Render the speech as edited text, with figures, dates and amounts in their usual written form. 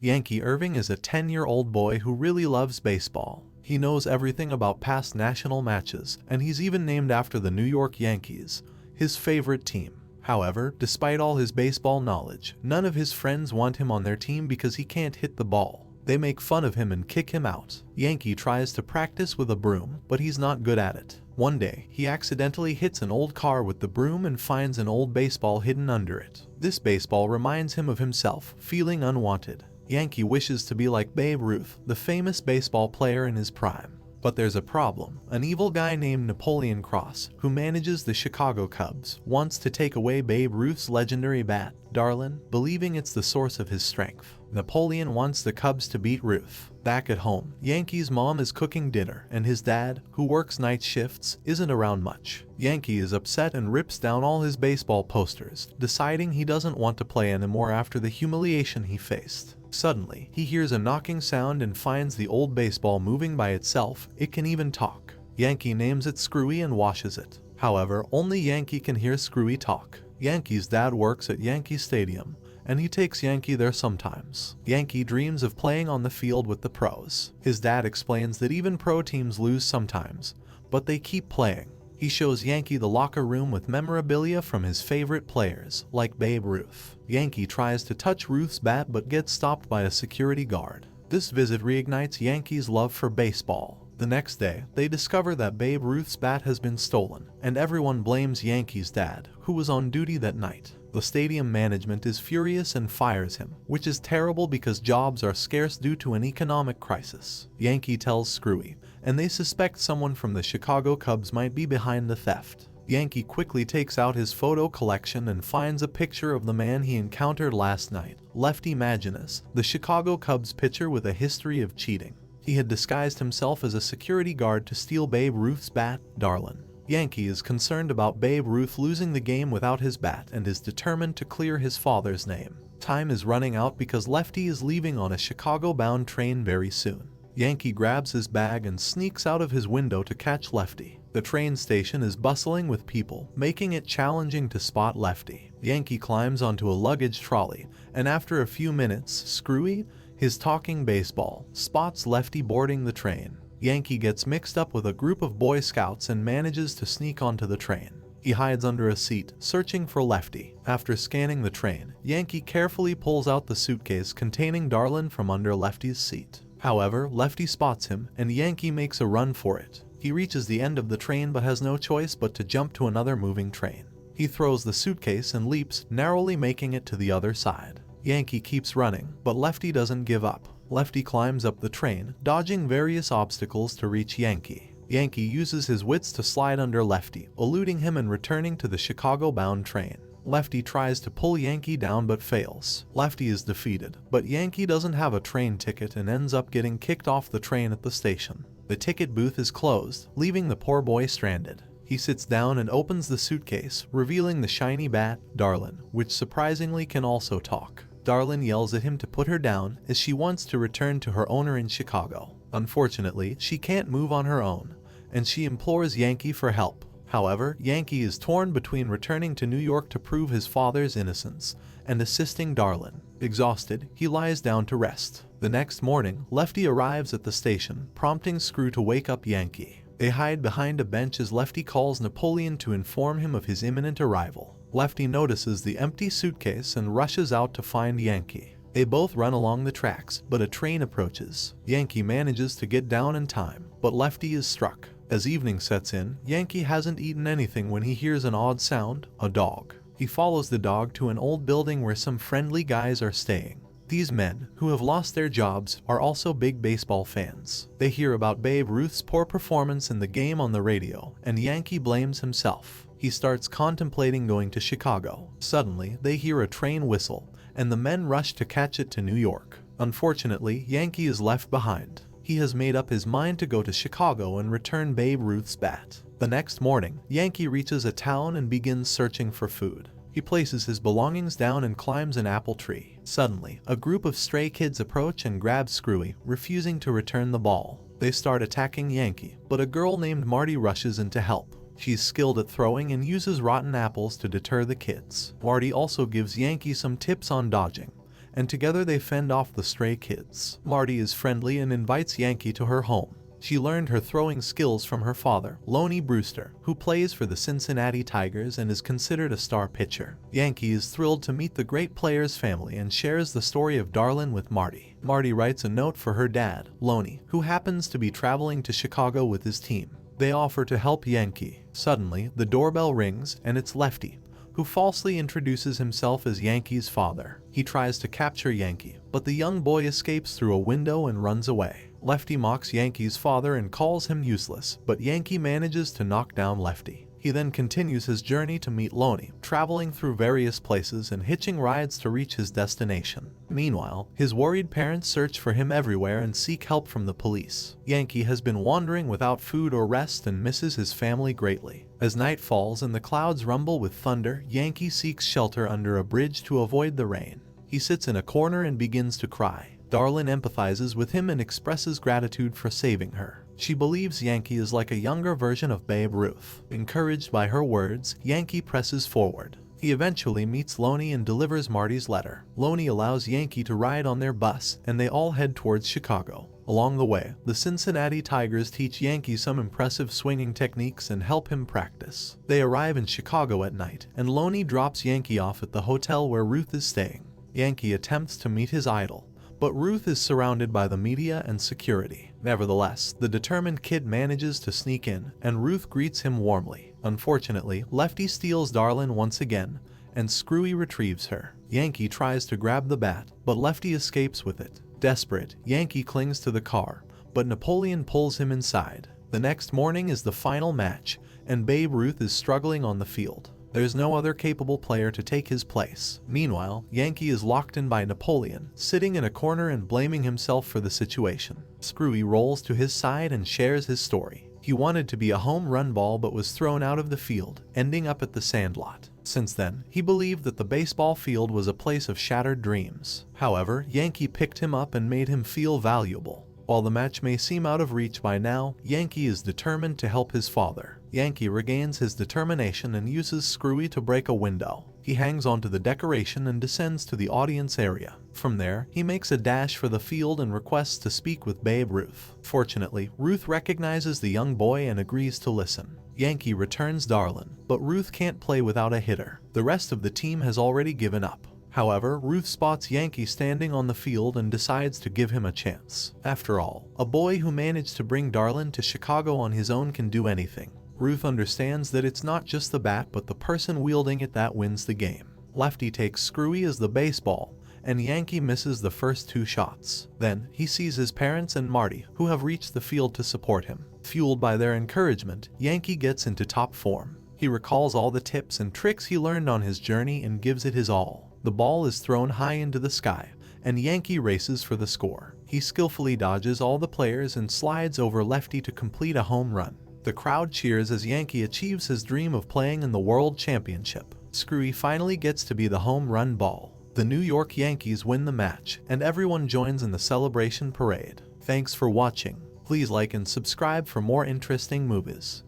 Yankee Irving is a 10-year-old boy who really loves baseball. He knows everything about past national matches, and he's even named after the New York Yankees, his favorite team. However, despite all his baseball knowledge, none of his friends want him on their team because he can't hit the ball. They make fun of him and kick him out. Yankee tries to practice with a broom, but he's not good at it. One day, he accidentally hits an old car with the broom and finds an old baseball hidden under it. This baseball reminds him of himself, feeling unwanted. Yankee wishes to be like Babe Ruth, the famous baseball player in his prime. But there's a problem. An evil guy named Napoleon Cross, who manages the Chicago Cubs, wants to take away Babe Ruth's legendary bat, Darlin, believing it's the source of his strength. Napoleon wants the Cubs to beat Ruth. Back at home, Yankee's mom is cooking dinner, and his dad, who works night shifts, isn't around much. Yankee is upset and rips down all his baseball posters, deciding he doesn't want to play anymore after the humiliation he faced. Suddenly, he hears a knocking sound and finds the old baseball moving by itself. It can even talk. Yankee names it Screwy and washes it. However, only Yankee can hear Screwy talk. Yankee's dad works at Yankee Stadium, and he takes Yankee there sometimes. Yankee dreams of playing on the field with the pros. His dad explains that even pro teams lose sometimes, but they keep playing. He shows Yankee the locker room with memorabilia from his favorite players, like Babe Ruth. Yankee tries to touch Ruth's bat but gets stopped by a security guard. This visit reignites Yankee's love for baseball. The next day, they discover that Babe Ruth's bat has been stolen, and everyone blames Yankee's dad, who was on duty that night. The stadium management is furious and fires him, which is terrible because jobs are scarce due to an economic crisis. Yankee tells Screwy, and they suspect someone from the Chicago Cubs might be behind the theft. Yankee quickly takes out his photo collection and finds a picture of the man he encountered last night, Lefty Maginnis, the Chicago Cubs pitcher with a history of cheating. He had disguised himself as a security guard to steal Babe Ruth's bat, Darlin. Yankee is concerned about Babe Ruth losing the game without his bat and is determined to clear his father's name. Time is running out because Lefty is leaving on a Chicago-bound train very soon. Yankee grabs his bag and sneaks out of his window to catch Lefty. The train station is bustling with people, making it challenging to spot Lefty. Yankee climbs onto a luggage trolley, and after a few minutes, Screwy, his talking baseball, spots Lefty boarding the train. Yankee gets mixed up with a group of Boy Scouts and manages to sneak onto the train. He hides under a seat, searching for Lefty. After scanning the train, Yankee carefully pulls out the suitcase containing Darlin from under Lefty's seat. However, Lefty spots him, and Yankee makes a run for it. He reaches the end of the train but has no choice but to jump to another moving train. He throws the suitcase and leaps, narrowly making it to the other side. Yankee keeps running, but Lefty doesn't give up. Lefty climbs up the train, dodging various obstacles to reach Yankee. Yankee uses his wits to slide under Lefty, eluding him and returning to the Chicago-bound train. Lefty tries to pull Yankee down but fails. Lefty is defeated, but Yankee doesn't have a train ticket and ends up getting kicked off the train at the station. The ticket booth is closed, leaving the poor boy stranded. He sits down and opens the suitcase, revealing the shiny bat, Darlin, which surprisingly can also talk. Darlin yells at him to put her down, as she wants to return to her owner in Chicago. Unfortunately, she can't move on her own, and she implores Yankee for help. However, Yankee is torn between returning to New York to prove his father's innocence and assisting Darlin. Exhausted, he lies down to rest. The next morning, Lefty arrives at the station, prompting Screw to wake up Yankee. They hide behind a bench as Lefty calls Napoleon to inform him of his imminent arrival. Lefty notices the empty suitcase and rushes out to find Yankee. They both run along the tracks, but a train approaches. Yankee manages to get down in time, but Lefty is struck. As evening sets in, Yankee hasn't eaten anything when he hears an odd sound, a dog. He follows the dog to an old building where some friendly guys are staying. These men, who have lost their jobs, are also big baseball fans. They hear about Babe Ruth's poor performance in the game on the radio, and Yankee blames himself. He starts contemplating going to Chicago. Suddenly, they hear a train whistle, and the men rush to catch it to New York. Unfortunately, Yankee is left behind. He has made up his mind to go to Chicago and return Babe Ruth's bat. The next morning, Yankee reaches a town and begins searching for food. He places his belongings down and climbs an apple tree. Suddenly, a group of stray kids approach and grab Screwy, refusing to return the ball. They start attacking Yankee, but a girl named Marty rushes in to help. She's skilled at throwing and uses rotten apples to deter the kids. Marty also gives Yankee some tips on dodging, and together they fend off the stray kids. Marty is friendly and invites Yankee to her home. She learned her throwing skills from her father, Lonnie Brewster, who plays for the Cincinnati Tigers and is considered a star pitcher. Yankee is thrilled to meet the great player's family and shares the story of Darlin with Marty. Marty writes a note for her dad, Lonnie, who happens to be traveling to Chicago with his team. They offer to help Yankee. Suddenly, the doorbell rings and it's Lefty, who falsely introduces himself as Yankee's father. He tries to capture Yankee, but the young boy escapes through a window and runs away. Lefty mocks Yankee's father and calls him useless, but Yankee manages to knock down Lefty. He then continues his journey to meet Lonnie, traveling through various places and hitching rides to reach his destination. Meanwhile, his worried parents search for him everywhere and seek help from the police. Yankee has been wandering without food or rest and misses his family greatly. As night falls and the clouds rumble with thunder, Yankee seeks shelter under a bridge to avoid the rain. He sits in a corner and begins to cry. Darlin empathizes with him and expresses gratitude for saving her. She believes Yankee is like a younger version of Babe Ruth. Encouraged by her words, Yankee presses forward. He eventually meets Lonnie and delivers Marty's letter. Lonnie allows Yankee to ride on their bus, and they all head towards Chicago. Along the way, the Cincinnati Tigers teach Yankee some impressive swinging techniques and help him practice. They arrive in Chicago at night, and Lonnie drops Yankee off at the hotel where Ruth is staying. Yankee attempts to meet his idol, but Ruth is surrounded by the media and security. Nevertheless, the determined kid manages to sneak in, and Ruth greets him warmly. Unfortunately, Lefty steals Darlin once again, and Screwy retrieves her. Yankee tries to grab the bat, but Lefty escapes with it. Desperate, Yankee clings to the car, but Napoleon pulls him inside. The next morning is the final match, and Babe Ruth is struggling on the field. There's no other capable player to take his place. Meanwhile, Yankee is locked in by Napoleon, sitting in a corner and blaming himself for the situation. Screwy rolls to his side and shares his story. He wanted to be a home run ball but was thrown out of the field, ending up at the sandlot. Since then, he believed that the baseball field was a place of shattered dreams. However, Yankee picked him up and made him feel valuable. While the match may seem out of reach by now, Yankee is determined to help his father. Yankee regains his determination and uses Screwy to break a window. He hangs onto the decoration and descends to the audience area. From there, he makes a dash for the field and requests to speak with Babe Ruth. Fortunately, Ruth recognizes the young boy and agrees to listen. Yankee returns Darlin, but Ruth can't play without a hitter. The rest of the team has already given up. However, Ruth spots Yankee standing on the field and decides to give him a chance. After all, a boy who managed to bring Darlin to Chicago on his own can do anything. Ruth understands that it's not just the bat but the person wielding it that wins the game. Lefty takes Screwy as the baseball, and Yankee misses the first two shots. Then, he sees his parents and Marty, who have reached the field to support him. Fueled by their encouragement, Yankee gets into top form. He recalls all the tips and tricks he learned on his journey and gives it his all. The ball is thrown high into the sky, and Yankee races for the score. He skillfully dodges all the players and slides over Lefty to complete a home run. The crowd cheers as Yankee achieves his dream of playing in the World Championship. Screwy finally gets to be the home run ball. The New York Yankees win the match, and everyone joins in the celebration parade. Thanks for watching. Please like and subscribe for more interesting movies.